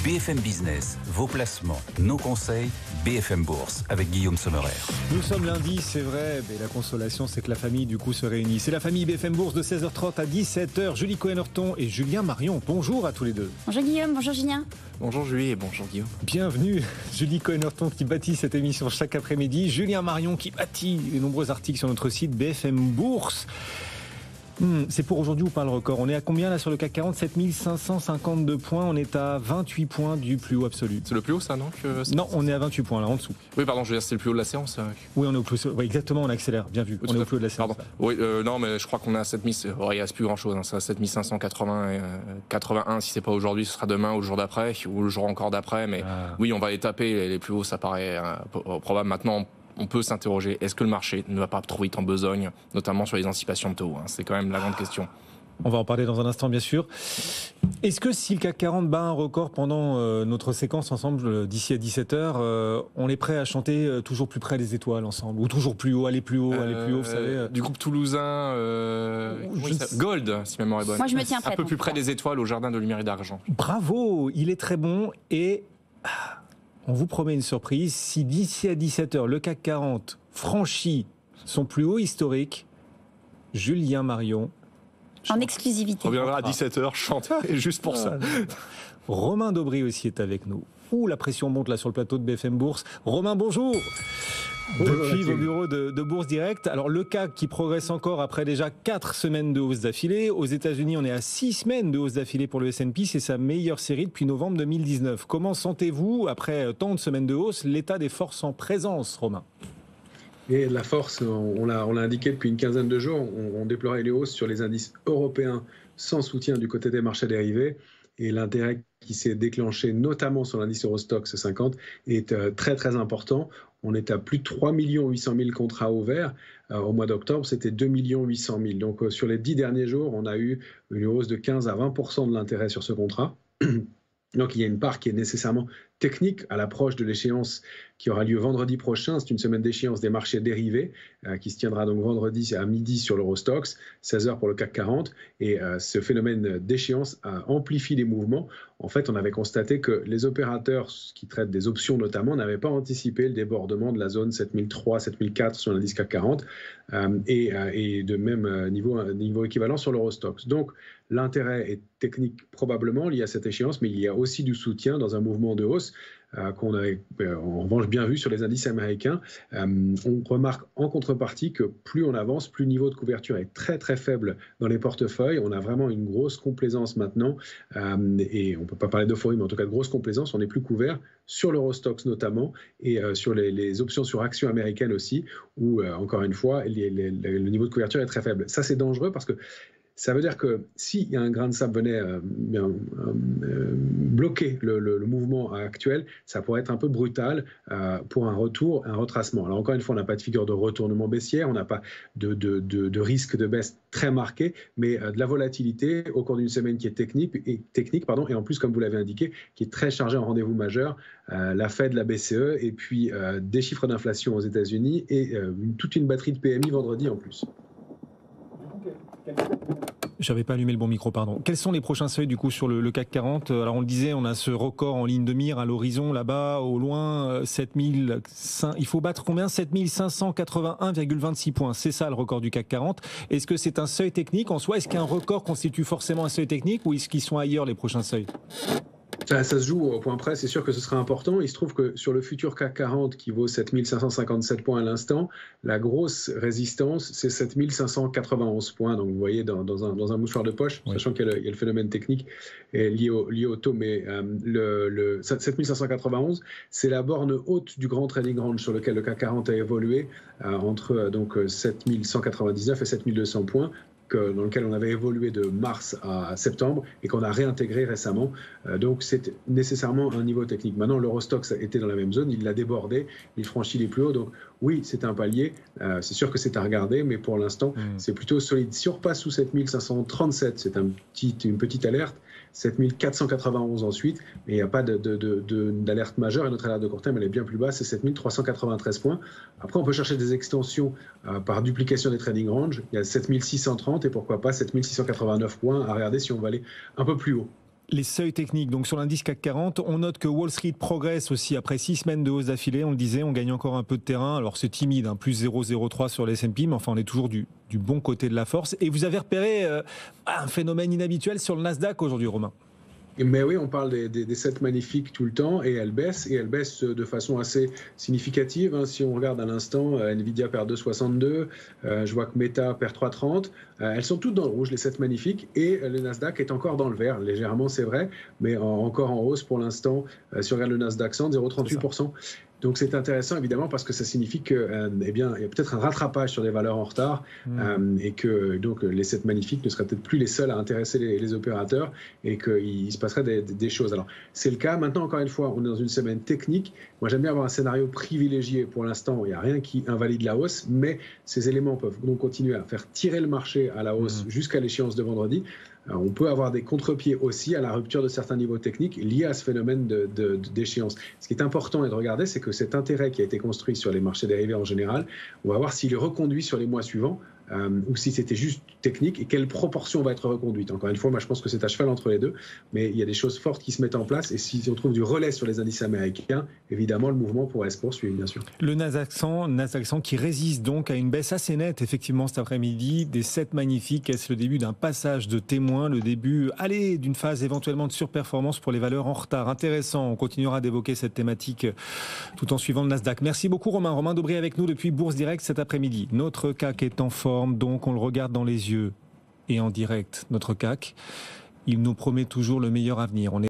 BFM Business, vos placements, nos conseils, BFM Bourse, avec Guillaume Sommerer. Nous sommes lundi, c'est vrai, mais la consolation, c'est que la famille, du coup, se réunit. C'est la famille BFM Bourse de 16h30 à 17h. Julie Cohen-Horton et Julien Marion, bonjour à tous les deux. Bonjour Guillaume, bonjour Julien. Bonjour Julie et bonjour Guillaume. Bienvenue, Julie Cohen-Horton qui bâtit cette émission chaque après-midi. Julien Marion qui bâtit les nombreux articles sur notre site BFM Bourse. C'est pour aujourd'hui ou pas le record? On est à combien là sur le CAC 40? 7552 points, on est à 28 points du plus haut absolu. C'est le plus haut ça, non Non, on est à 28 points là en dessous. Oui pardon, je veux dire c'est le plus haut de la séance. Oui, on est au plus haut, oui, exactement, on accélère, bien vu, on est au plus haut de la séance. Pardon. Oui, non mais je crois qu'on est à 7000, il reste plus grand chose, c'est à 7580 81, si c'est pas aujourd'hui, ce sera demain ou le jour d'après, ou le jour encore d'après, mais oui on va les taper, les plus hauts ça paraît probable maintenant. On peut s'interroger, est-ce que le marché ne va pas trop vite en besogne, notamment sur les anticipations de taux, C'est quand même la grande question. On va en parler dans un instant, bien sûr. Est-ce que si le CAC 40 bat un record pendant notre séquence ensemble d'ici à 17h, on est prêt à chanter toujours plus près des étoiles ensemble? Ou toujours plus haut, aller plus haut, vous savez Du groupe toulousain, Gold, si ma mémoire est bonne. Moi, je me tiens prête. Un peu plus près des étoiles au Jardin de Lumière et d'Argent. Bravo, il est très bon et... On vous promet une surprise, si d'ici à 17h, le CAC 40 franchit son plus haut historique, Julien Marion... En exclusivité. On reviendra à 17h, chante, et juste pour ça. Romain Daubry aussi est avec nous. Ouh, la pression monte là sur le plateau de BFM Bourse. Romain, bonjour. Depuis vos bureaux de Bourse Direct. Alors le CAC qui progresse encore après déjà 4 semaines de hausse d'affilée. Aux États-Unis, on est à 6 semaines de hausse d'affilée pour le S&P. C'est sa meilleure série depuis novembre 2019. Comment sentez-vous, après tant de semaines de hausse, l'état des forces en présence, Romain? Et la force, on l'a indiqué depuis une quinzaine de jours, on déplorait les hausses sur les indices européens sans soutien du côté des marchés dérivés. Et l'intérêt qui s'est déclenché notamment sur l'indice Eurostoxx 50 est très très important. On est à plus de 3 800 000 contrats ouverts. Au mois d'octobre, c'était 2 800 000. Donc sur les 10 derniers jours, on a eu une hausse de 15 à 20% de l'intérêt sur ce contrat. Donc il y a une part qui est nécessairement technique à l'approche de l'échéance qui aura lieu vendredi prochain. C'est une semaine d'échéance des marchés dérivés qui se tiendra donc vendredi à midi sur l'Eurostoxx, 16h pour le CAC 40. Et ce phénomène d'échéance amplifie les mouvements. En fait, on avait constaté que les opérateurs qui traitent des options notamment n'avaient pas anticipé le débordement de la zone 7003, 7004 sur l'indice CAC 40 et de même niveau équivalent sur l'Eurostoxx. Donc l'intérêt est technique probablement lié à cette échéance, mais il y a aussi du soutien dans un mouvement de hausse qu'on avait en revanche bien vu sur les indices américains. On remarque en contrepartie que plus on avance, plus le niveau de couverture est très très faible dans les portefeuilles. On a vraiment une grosse complaisance maintenant et on ne peut pas parler d'euphorie, mais en tout cas de grosse complaisance. On n'est plus couvert sur l'Eurostoxx notamment et sur les options sur actions américaines aussi, où encore une fois le niveau de couverture est très faible. Ça c'est dangereux parce que ça veut dire que si un grain de sable venait bloquer le mouvement actuel, ça pourrait être un peu brutal pour un retracement. Alors encore une fois, on n'a pas de figure de retournement baissière, on n'a pas de risque de baisse très marqué, mais de la volatilité au cours d'une semaine qui est technique, et en plus, comme vous l'avez indiqué, qui est très chargée en rendez-vous majeurs, la Fed, la BCE, et puis des chiffres d'inflation aux États-Unis et toute une batterie de PMI vendredi en plus. J'avais pas allumé le bon micro, pardon. Quels sont les prochains seuils du coup sur le CAC 40? Alors on le disait, on a ce record en ligne de mire à l'horizon, là-bas, au loin, 7005. Il faut battre combien? 7581,26 points. C'est ça le record du CAC 40. Est-ce que c'est un seuil technique en soi? Est-ce qu'un record constitue forcément un seuil technique ou est-ce qu'ils sont ailleurs les prochains seuils? Ça se joue au point près, c'est sûr que ce sera important. Il se trouve que sur le futur CAC 40 qui vaut 7557 points à l'instant, la grosse résistance, c'est 7591 points. Donc vous voyez dans un mouchoir de poche, oui. Sachant qu'il y a le phénomène technique lié au taux, mais le 7591, c'est la borne haute du grand trading range sur lequel le CAC 40 a évolué entre 7199 et 7200 points. Dans lequel on avait évolué de mars à septembre et qu'on a réintégré récemment. Donc c'est nécessairement un niveau technique. Maintenant, l'Eurostoxx était dans la même zone, il l'a débordé, il franchit les plus hauts. Donc oui, c'est un palier, c'est sûr que c'est à regarder, mais pour l'instant, c'est plutôt solide. Si on repasse sous 7537, c'est une petite alerte. 7491 ensuite, mais il n'y a pas d'alerte majeure et notre alerte de court terme elle est bien plus basse, c'est 7393 points. Après on peut chercher des extensions par duplication des trading range, il y a 7630 et pourquoi pas 7689 points à regarder si on va aller un peu plus haut. Les seuils techniques, donc sur l'indice CAC 40, on note que Wall Street progresse aussi après 6 semaines de hausse d'affilée. On le disait, on gagne encore un peu de terrain. Alors c'est timide, plus 0,03 sur les S&P, mais enfin on est toujours du bon côté de la force. Et vous avez repéré un phénomène inhabituel sur le Nasdaq aujourd'hui, Romain. Mais oui, on parle des 7 magnifiques tout le temps et elles baissent de façon assez significative. Si on regarde à l'instant, Nvidia perd 2,62, je vois que Meta perd 3,30. Elles sont toutes dans le rouge, les 7 magnifiques, et le Nasdaq est encore dans le vert, légèrement c'est vrai, mais encore en hausse pour l'instant. Si on regarde le Nasdaq 100, 0,38%. Donc c'est intéressant évidemment parce que ça signifie que il y a peut-être un rattrapage sur des valeurs en retard et que donc les 7 magnifiques ne seraient peut-être plus les seuls à intéresser les opérateurs et qu'il se passerait des choses. Alors c'est le cas. Maintenant encore une fois, on est dans une semaine technique. Moi j'aime bien avoir un scénario privilégié. Pour l'instant, il n'y a rien qui invalide la hausse, mais ces éléments peuvent donc continuer à faire tirer le marché à la hausse jusqu'à l'échéance de vendredi. Alors, on peut avoir des contre-pieds aussi à la rupture de certains niveaux techniques liés à ce phénomène d'échéance. Ce qui est important de regarder, c'est que cet intérêt qui a été construit sur les marchés dérivés en général, on va voir s'il est reconduit sur les mois suivants ou si c'était juste technique et quelle proportion va être reconduite. Encore une fois, moi je pense que c'est à cheval entre les deux, mais il y a des choses fortes qui se mettent en place et si on trouve du relais sur les indices américains, évidemment le mouvement pourrait se poursuivre, bien sûr. Le Nasdaq 100 qui résiste donc à une baisse assez nette effectivement cet après-midi des 7 magnifiques. Est-ce le début d'un passage de témoin, le début d'une phase éventuellement de surperformance pour les valeurs en retard? Intéressant, on continuera d'évoquer cette thématique tout en suivant le Nasdaq. Merci beaucoup Romain Dobré avec nous depuis Bourse Direct cet après-midi. Notre CAC est en forme, donc on le regarde dans les yeux et en direct. Notre CAC, il nous promet toujours le meilleur avenir.